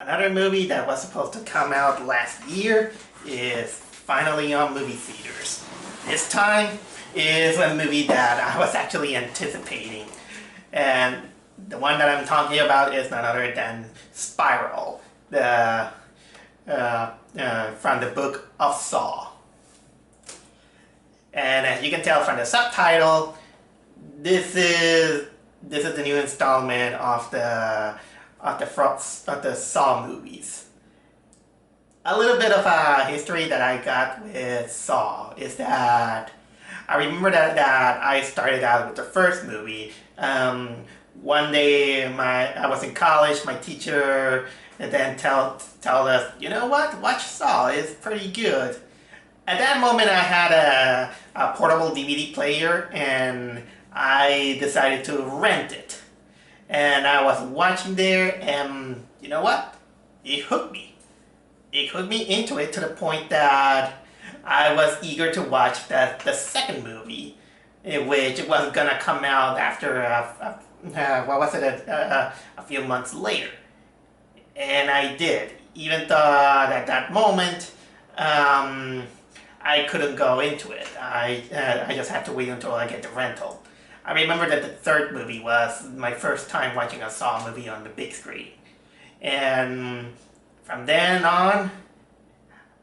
Another movie that was supposed to come out last year is finally on movie theaters. This time is a movie that I was actually anticipating. And the one that I'm talking about is none other than Spiral, the from the book of Saw. And as you can tell from the subtitle, this is the new installment of the Saw movies. A little bit of a history that I got with Saw is that I remember that I started out with the first movie. One day I was in college, my teacher then told us, you know what, watch Saw, it's pretty good. At that moment I had a portable DVD player and I decided to rent it. And I was watching there and you know what? It hooked me. It hooked me into it to the point that I was eager to watch the second movie, which was gonna come out after, a few months later. And I did. Even though at that moment, I couldn't go into it. I just had to wait until I get the rental. I remember that the third movie was my first time watching a Saw movie on the big screen. And from then on,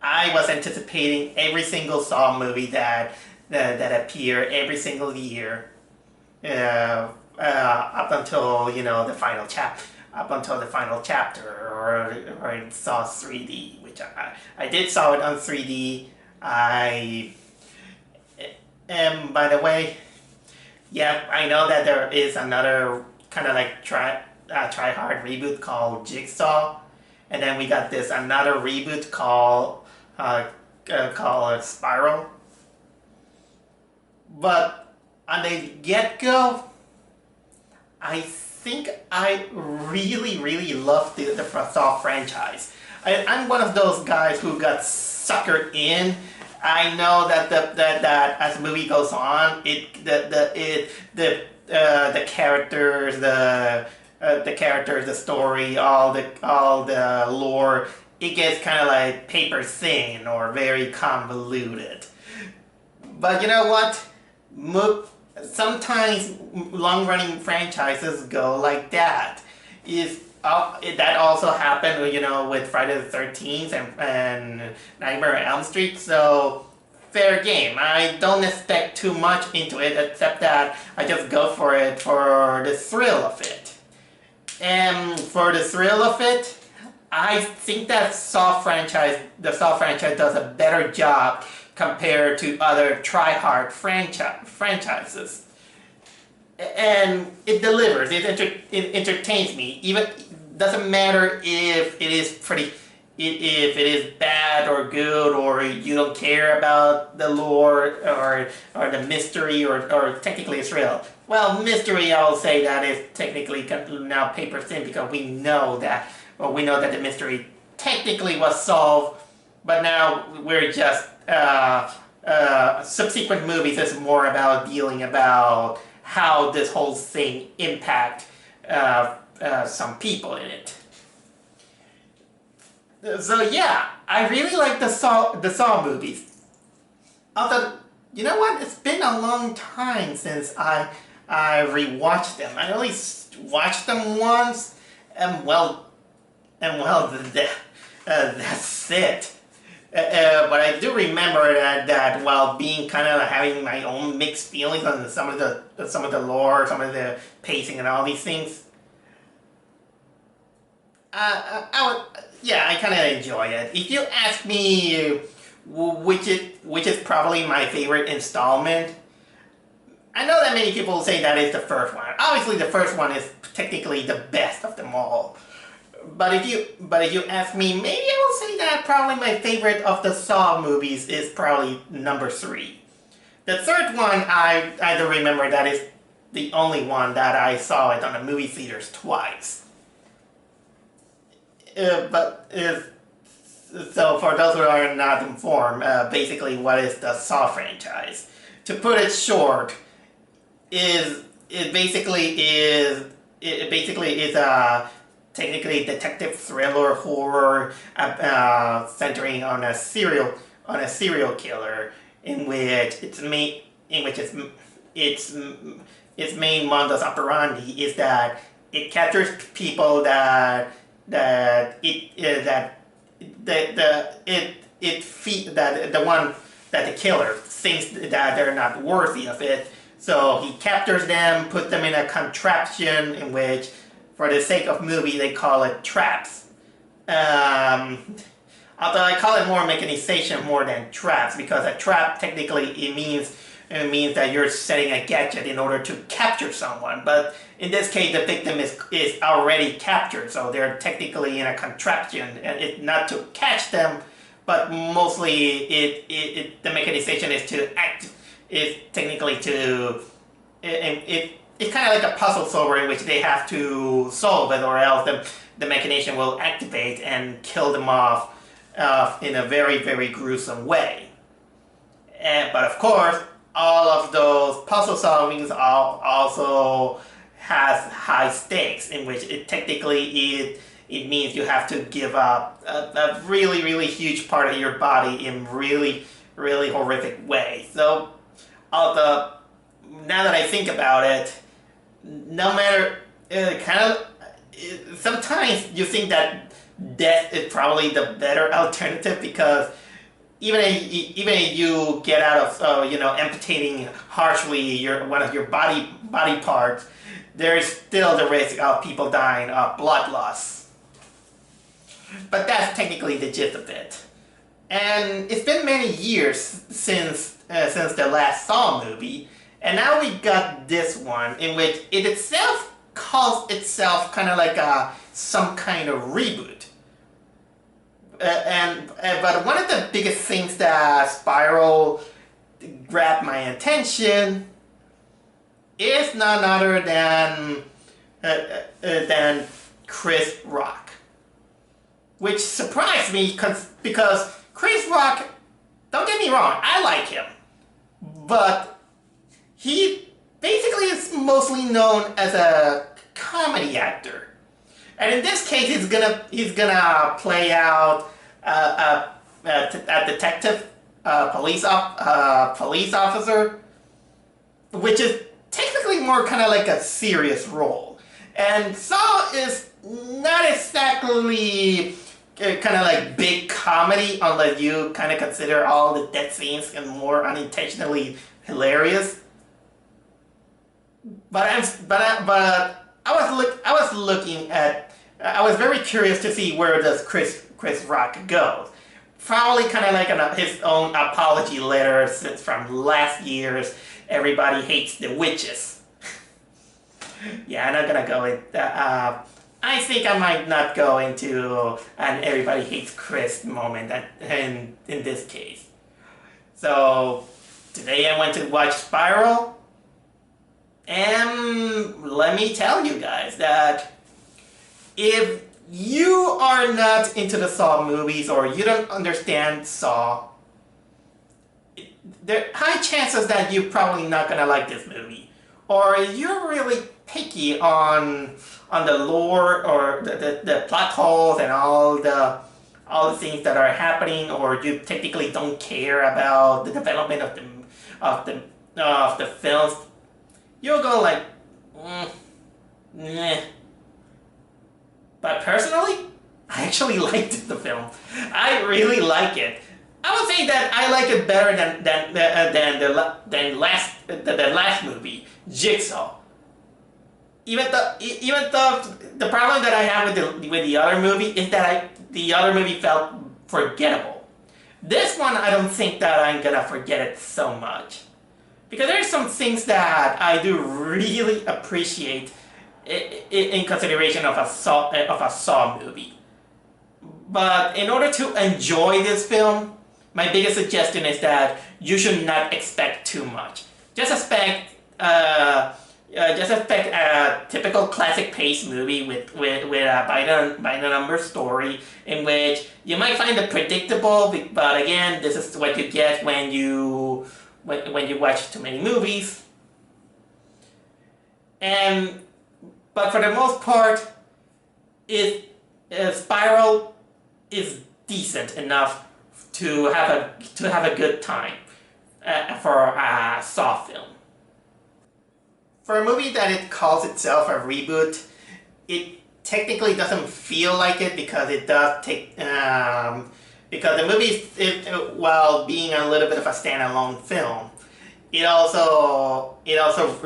I was anticipating every single Saw movie that appeared every single year, up until the final chapter, or in Saw 3D, which I did saw it on 3D. And by the way, yeah, I know that there is another kind of like try-hard reboot called Jigsaw, and then we got this another reboot called Spiral. But on the get-go, I think I really love the Saw franchise. I'm one of those guys who got suckered in. I know that that as the movie goes on, the characters, the story, all the lore, it gets kind of like paper thin or very convoluted. But you know what? Sometimes long-running franchises go like that. That also happened, with Friday the 13th and Nightmare on Elm Street, so fair game. I don't expect too much into it, except that I just go for it for the thrill of it. And for the thrill of it, I think that the Saw franchise does a better job compared to other try-hard franchises. And it delivers. It entertains me. Even doesn't matter if it is bad or good, or you don't care about the lore or the mystery, or technically it's real. Well, mystery, I'll say that is technically now paper thin, because we know that the mystery technically was solved, but now we're just subsequent movies is more about dealing about how this whole thing impact some people in it. So yeah, I really like the Saw movies. Although, you know what? It's been a long time since I rewatched them. I only watched them once, and that's it. But I do remember that while being kind of having my own mixed feelings on some of the lore, some of the pacing, and all these things, I kind of enjoy it. If you ask me which is probably my favorite installment, I know that many people say that is the first one. Obviously, the first one is technically the best of them all. But if you ask me, maybe I will say that probably my favorite of the Saw movies is probably number 3. The third one, I do remember that is the only one that I saw it on the movie theaters twice. So for those who are not informed, basically what is the Saw franchise? To put it short, it basically is a technically detective thriller horror centering on a serial killer in which its its main modus operandi is that it captures people that it that that the one that the killer thinks that they're not worthy of it. So he captures them, puts them in a contraption in which, for the sake of movie, they call it traps. Although I call it more mechanization more than traps, because a trap technically it means that you're setting a gadget in order to capture someone. But in this case, the victim is already captured, so they're technically in a contraption, and it's not to catch them, but mostly the mechanization is technically to it's kind of like a puzzle solver in which they have to solve it, or else the mechanization will activate and kill them off in a very, very gruesome way. But of course, all of those puzzle solvings also has high stakes, in which it means you have to give up a really, really huge part of your body in really, really horrific way. So, now that I think about it, no matter sometimes you think that death is probably the better alternative, because even if you get out of amputating harshly one of your body parts, there is still the risk of people dying of blood loss. But that's technically the gist of it. And it's been many years since the last Saw movie, and now we got this one in which it itself calls itself kind of like some kind of reboot. But one of the biggest things that Spiral grabbed my attention is none other than Chris Rock, which surprised me because Chris Rock, don't get me wrong, I like him, but he basically is mostly known as a comedy actor. And in this case, he's gonna play out a detective, police officer, which is technically more kind of like a serious role. And Saw is not exactly kind of like big comedy, unless you kind of consider all the death scenes and more unintentionally hilarious. But I was very curious to see where does Chris Rock goes. Probably kind of like his own apology letter since from last year's Everybody Hates the Witches. Yeah, I'm not gonna go with I think I might not go into an Everybody Hates Chris moment in this case. So today I went to watch Spiral, and let me tell you guys that if you are not into the Saw movies, or you don't understand Saw, there are high chances that you're probably not gonna like this movie. Or you're really picky on the lore, or the plot holes and all the things that are happening, or you technically don't care about the development of the films. You'll go like, nah. But personally, I actually liked the film. I really like it. I would say that I like it better than the last movie, Jigsaw. Even though the problem that I have with the other movie is that the other movie felt forgettable. This one, I don't think that I'm gonna forget it so much, because there's some things that I do really appreciate in consideration of a Saw movie. But in order to enjoy this film, my biggest suggestion is that you should not expect too much. Just expect a typical classic pace movie with a by the number story, in which you might find it predictable, but again, this is what you get when you watch too many movies. But for the most part, is Spiral is decent enough to have a good time for a Saw film. For a movie that it calls itself a reboot, it technically doesn't feel like it because it does take because the movie, while being a little bit of a standalone film, it also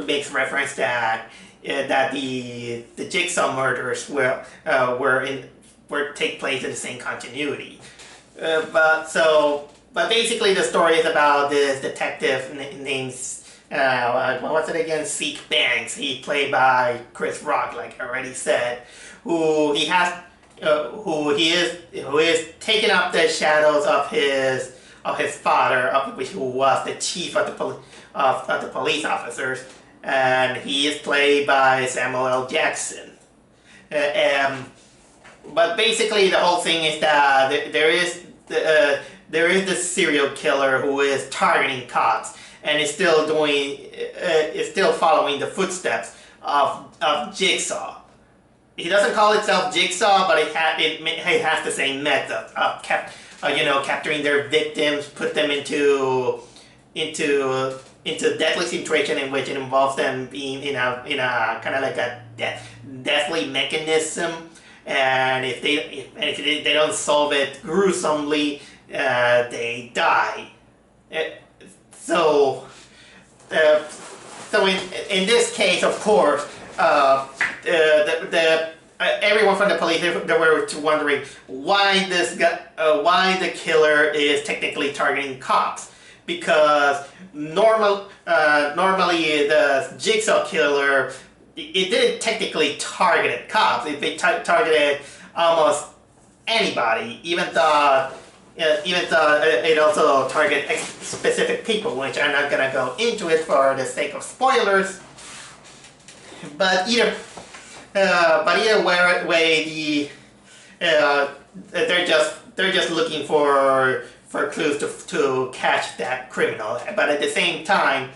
makes reference that that the Jigsaw murders were take place in the same continuity. But basically the story is about this detective named what was it again? Zeke Banks. He played by Chris Rock, like I already said, who he has, who is taking up the shadows of his father, who was the chief of the police officers, and he is played by Samuel L. Jackson. But basically, the whole thing is that there is this serial killer who is targeting cops and is still following the footsteps of Jigsaw. He doesn't call itself Jigsaw, but it has the same method of capturing their victims, put them into deadly situation in which it involves them being in a kind of like a deathly mechanism, and if they don't solve it gruesomely, they die. So in this case, of course, everyone from the police, they were wondering why the killer is technically targeting cops, because normally the Jigsaw killer, it didn't technically target cops. It targeted almost anybody, even though it also targeted specific people, which I'm not gonna go into it for the sake of spoilers. But either way, they're just looking for clues to catch that criminal. But at the same time,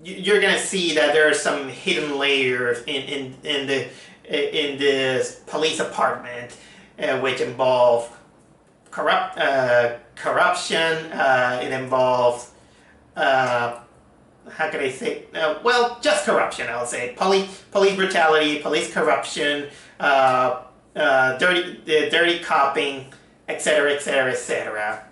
you're gonna see that there are some hidden layers in this police department, which involve corruption. It involves how can I say? Well, just corruption. I'll say police brutality, police corruption, dirty copping, etc., etc., etc.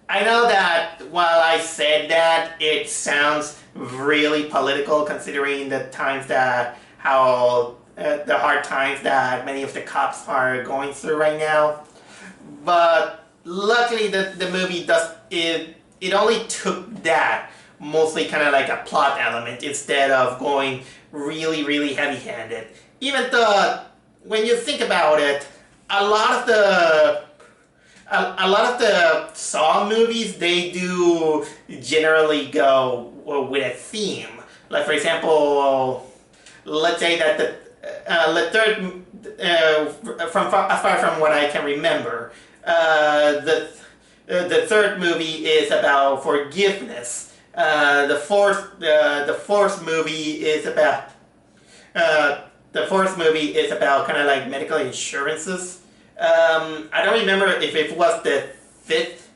I know that while I said that, it sounds really political, considering the times that the hard times that many of the cops are going through right now. But luckily, the movie it only took that, mostly kind of like a plot element, instead of going really, really heavy-handed. Even though, when you think about it, a lot of the Saw movies, they do generally go with a theme. Like, for example, let's say that the third, as far from what I can remember, the third movie is about forgiveness. The fourth movie is about kind of like medical insurances. I don't remember if it was the fifth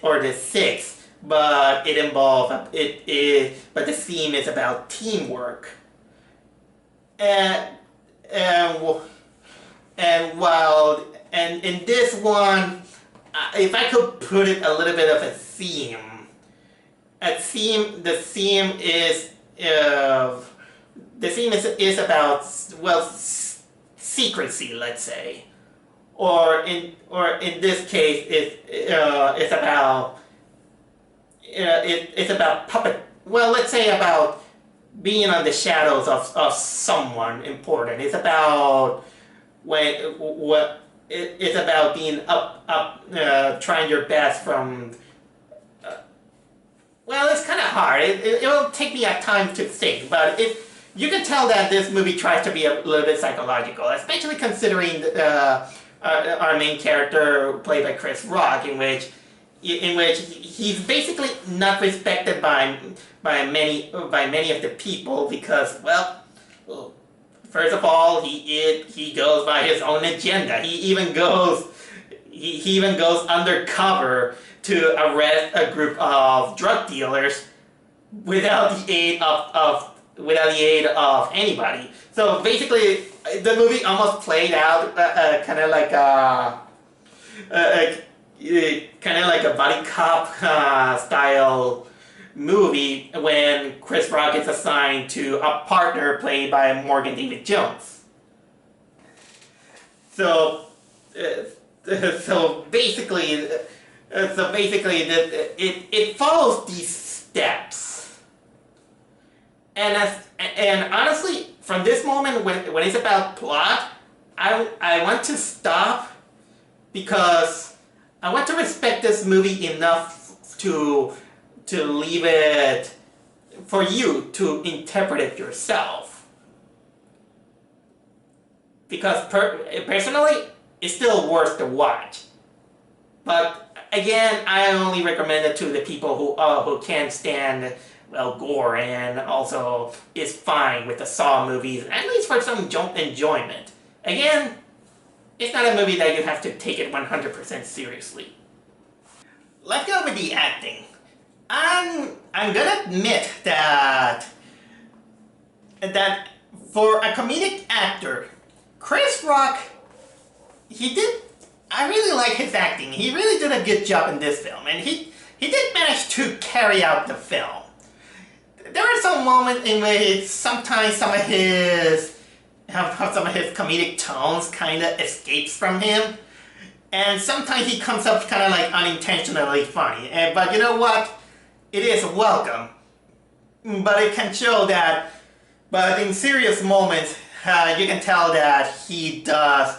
or the sixth, but it involved but the theme is about teamwork. And in this one, if I could put it a little bit of a theme. The theme is about, well, secrecy, let's say, or in this case it's about puppet. Well, let's say about being on the shadows of someone important. It's about it's about being trying your best from. Well, it's kind of hard. It'll take me a time to think, but you can tell that this movie tries to be a little bit psychological, especially considering our main character, played by Chris Rock, in which he's basically not respected by many of the people because, well, First of all, he goes by his own agenda. He even goes undercover to arrest a group of drug dealers without the aid of anybody. So basically, the movie almost played out kind of like a buddy cop style movie when Chris Rock is assigned to a partner played by Morgan David Jones. So, so basically, it follows these steps, and honestly, from this moment when it's about plot, I want to stop because I want to respect this movie enough to leave it for you to interpret it yourself. Because personally, it's still worth the watch. But again, I only recommend it to the people who can't stand, well, gore, and also is fine with the Saw movies, at least for some enjoyment. Again, it's not a movie that you have to take it 100% seriously. Let's go with the acting. I'm gonna admit that for a comedic actor, Chris Rock, I really like his acting. He really did a good job in this film, and he did manage to carry out the film. There are some moments in which sometimes some of his comedic tones kind of escapes from him, and sometimes he comes up kind of like unintentionally funny. But you know what? It is welcome. But it can show that. But in serious moments, you can tell that he does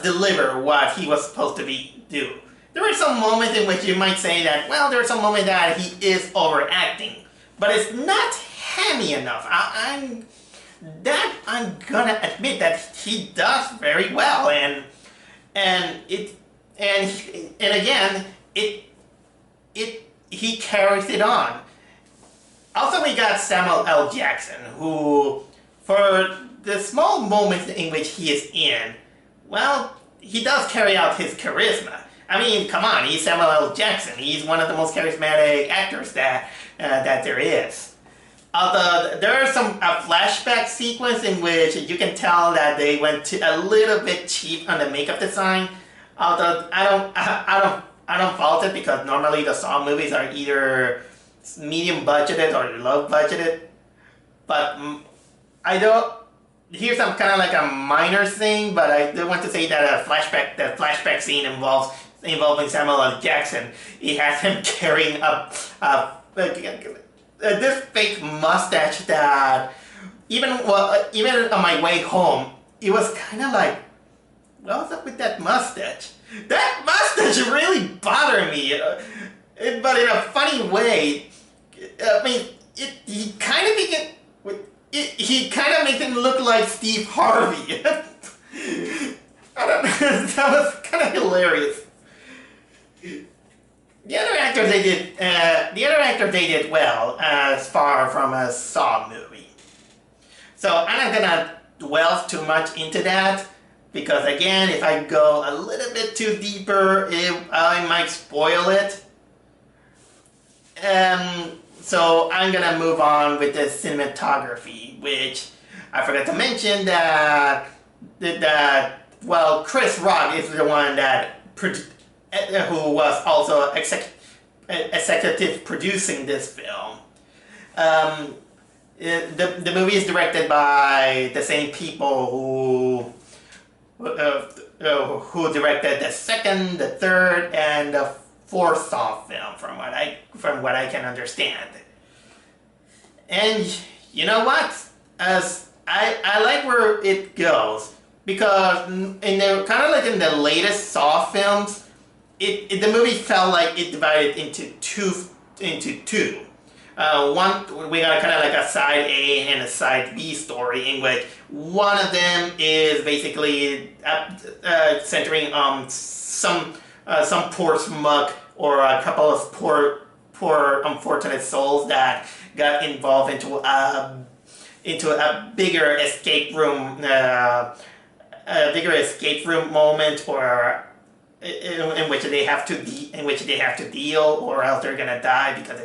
deliver what he was supposed to do. There are some moments in which you might say that, well, there are some moments that he is overacting, but it's not hammy enough. I'm gonna admit that he does very well, and again, he carries it on. Also, we got Samuel L. Jackson, who, for the small moments in which he is in, well, he does carry out his charisma. I mean, come on, he's Samuel L. Jackson. He's one of the most charismatic actors that there is. Although there are a flashback sequence in which you can tell that they went a little bit cheap on the makeup design. Although I don't fault it, because normally the Saw movies are either medium budgeted or low budgeted. But I don't. Here's some kind of like a minor thing, but I do want to say that the flashback scene involving Samuel L. Jackson. It has him carrying this fake mustache that even on my way home, it was kind of like, what's up with that mustache? That mustache really bothered me, but in a funny way. I mean, he kind of makes him look like Steve Harvey. I don't know. That was kind of hilarious. The other actors they did well as far from a Saw movie. So I'm not gonna dwell too much into that, because again, if I go a little bit too deeper, I might spoil it. So I'm gonna move on with the cinematography, which I forgot to mention that Chris Rock is the one who was also executive producing this film. The movie is directed by the same people who directed the second, the third, and the fourth Saw film, from what I can understand. And you know what? As I like where it goes, because in the latest Saw films, the movie felt like it divided into two. One, we got kind of like a side A and a side B story, in which one of them is basically centering on some poor schmuck or a couple of poor unfortunate souls that got involved into into a bigger escape room, moment, or in which they have to deal, or else they're gonna die because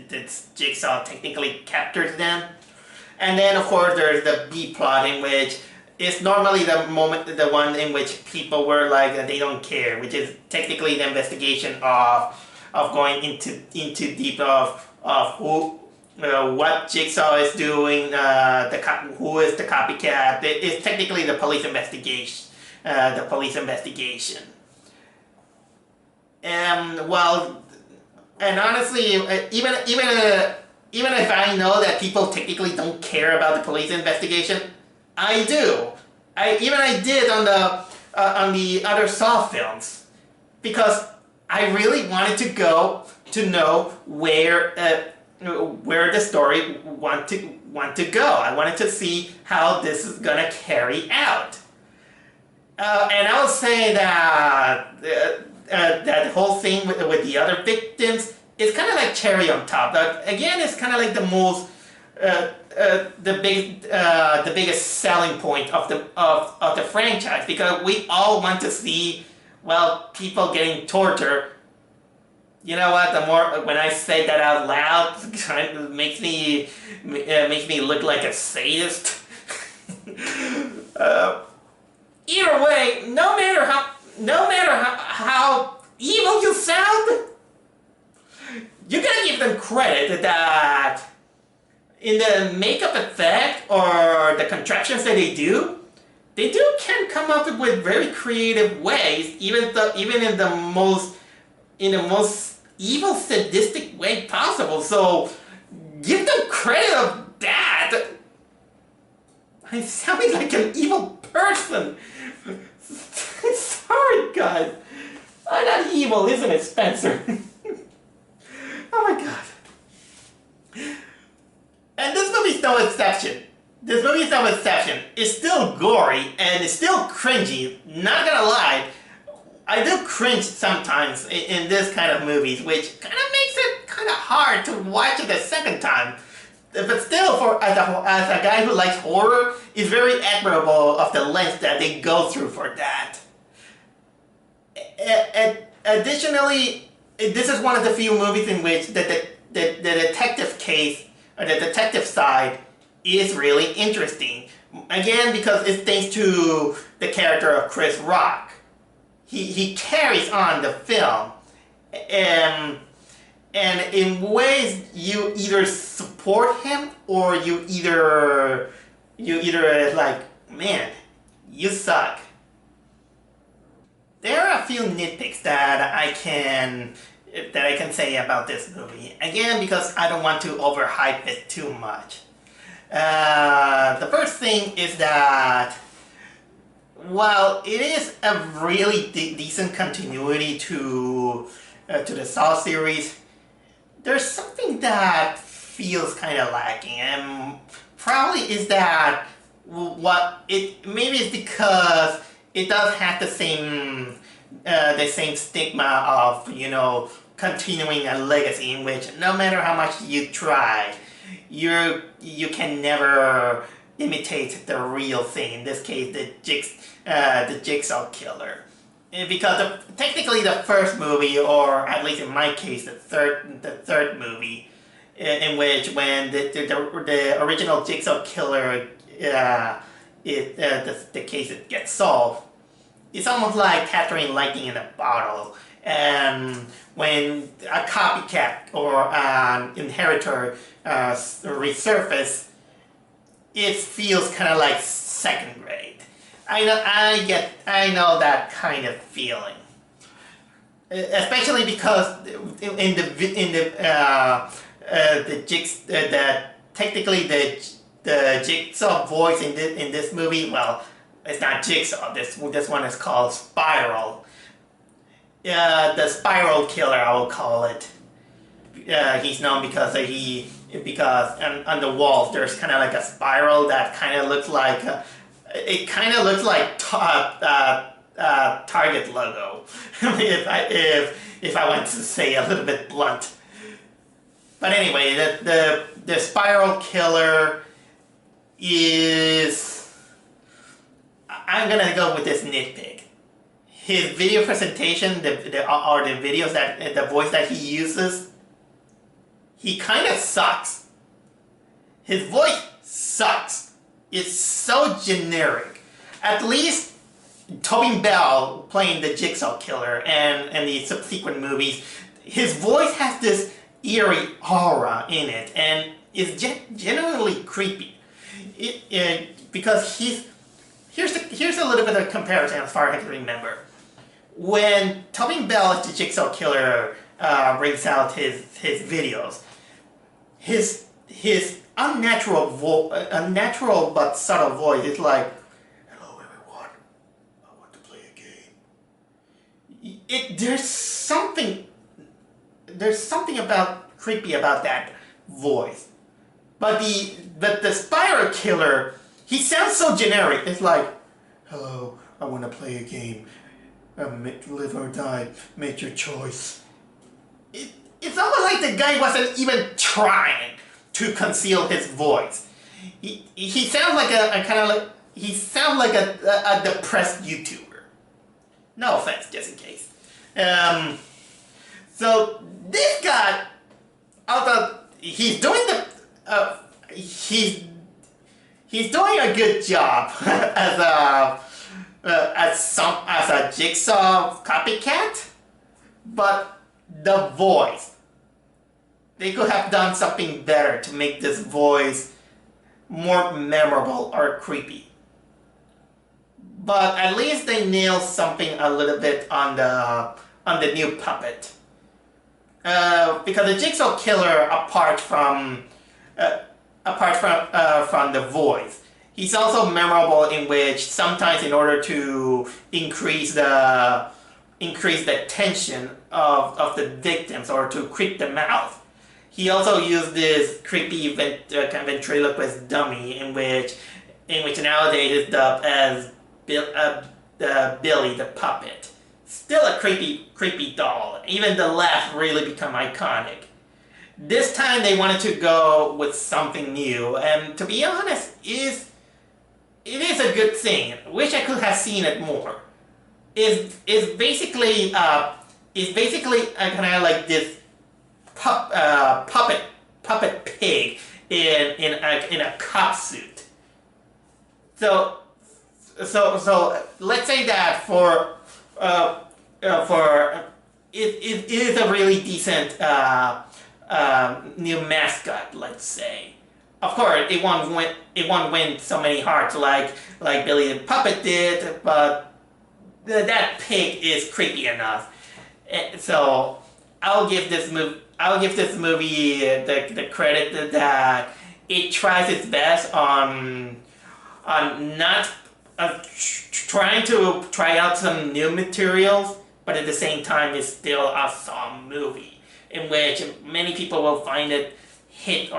this Jigsaw technically captures them. And then of course there's the B plot, in which is normally the one in which people were like they don't care, which is technically the investigation of going into deep of who. What Jigsaw is doing, who is the copycat? It's technically the police investigation. Well, and honestly, even if I know that people technically don't care about the police investigation, I do. I did on the other Saw films, because I really wanted to go to know where the story want to go. I wanted to see how this is gonna carry out. And I will say that that whole thing with the other victims is kind of like cherry on top. Again, it's kind of like the most the biggest selling point of the franchise, because we all want to see, well, people getting tortured. You know what? The more when I say that out loud, it kind of makes me look like a sadist. Either way, no matter how evil you sound, you gotta give them credit that in the makeup effect or the contraptions that they do can come up with very creative ways, even in the most evil, sadistic way possible. So give them credit of that. I'm sounding like an evil person. Sorry, guys. I'm not evil, isn't it, Spencer? Oh my god. And this movie's no exception. It's still gory and it's still cringy. Not gonna lie, I do cringe sometimes in this kind of movies, which kind of makes it kind of hard to watch it a second time. But still, as a guy who likes horror, it's very admirable of the lengths that they go through for that. Additionally, this is one of the few movies in which the detective case, or the detective side, is really interesting. Again, because it's thanks to the character of Chris Rock. He carries on the film, and in ways you either support him or you either like, man, you suck. There are a few nitpicks that I can say about this movie. Again, because I don't want to overhype it too much. The first thing is that, while it is a really decent continuity to the Saw series, there's something that feels kind of lacking, and probably is that maybe it's because it does have the same stigma of, continuing a legacy in which no matter how much you try, you can never imitate the real thing. In this case, the Jigsaw killer. Because technically the first movie, or at least in my case, the third movie, in which when the original Jigsaw killer, the case gets solved, it's almost like capturing lightning in a bottle. And when a copycat or an inheritor resurface, it feels kind of like second grade. I know that kind of feeling, especially because technically the Jigsaw voice in this movie, well, it's not Jigsaw. This one is called Spiral. The Spiral Killer, I will call it. He's known because on the walls there's kind of like a spiral that kind of looks like Target logo. if I want to say a little bit blunt. But anyway, the Spiral Killer is, I'm gonna go with this nitpick. His video presentation, or the videos that the voice that he uses, he kind of sucks. His voice sucks. It's so generic. At least Tobin Bell playing the Jigsaw Killer and the subsequent movies, his voice has this eerie aura in it, and is genuinely creepy. Because here's a little bit of comparison as far as I can remember. When Tobin Bell as the Jigsaw Killer brings out his videos, his unnatural but subtle voice is like, "Hello everyone, I want to play a game." There's something about creepy about that voice. But the Spiral Killer, he sounds so generic. It's like, "Hello, I want to play a game. Live or die, make your choice." It's almost like the guy wasn't even trying to conceal his voice. He sounds like a depressed YouTuber. No offense, just in case. So this guy, although he's doing he's doing a good job as a Jigsaw copycat, but the voice, they could have done something better to make this voice more memorable or creepy. But at least they nailed something a little bit on the new puppet. Because the Jigsaw Killer, apart from the voice, he's also memorable in which sometimes, in order to increase the tension of the victims or to creep them out, he also used this creepy ventriloquist dummy in which nowadays is dubbed as Billy the Puppet. Still a creepy doll. Even the laugh really become iconic. This time they wanted to go with something new, and to be honest, it is a good thing. Wish I could have seen it more. Is basically kind of like this puppet pig in a cop suit. So let's say that for it is a really decent new mascot, let's say. Of course, it won't win so many hearts like Billy the Puppet did, but that pig is creepy enough. So I'll give this movie the credit that it tries its best on not trying to try out some new materials, but at the same time it's still a Saw movie in which many people will find it hit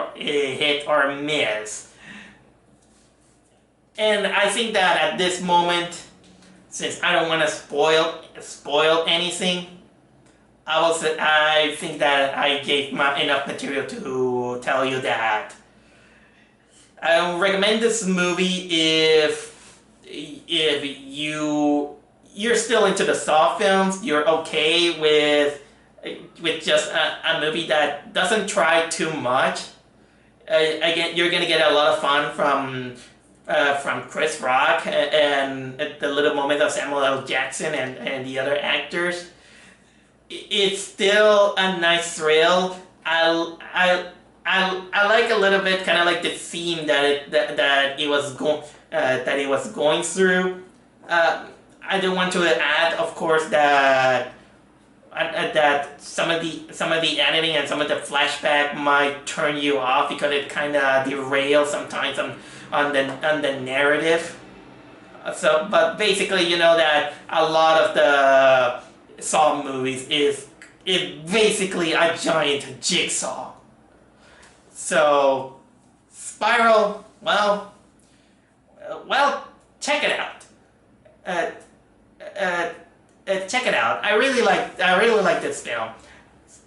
or miss. And I think that at this moment, since I don't want to spoil anything, I think that I gave enough material to tell you that I would recommend this movie if you're still into the Saw films, you're okay with just a movie that doesn't try too much. Again, you're gonna get a lot of fun from Chris Rock and the little moment of Samuel L. Jackson and the other actors. It's still a nice thrill. I like a little bit, kind of like the theme that it was going through. I do want to add, of course, that some of the editing and some of the flashback might turn you off because it kind of derails sometimes on the narrative. But basically, you know that a lot of the Saw movies is basically a giant jigsaw. So Spiral, well, check it out. Check it out. I really like this film.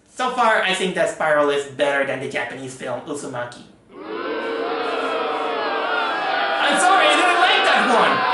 So far, I think that Spiral is better than the Japanese film Uzumaki. one.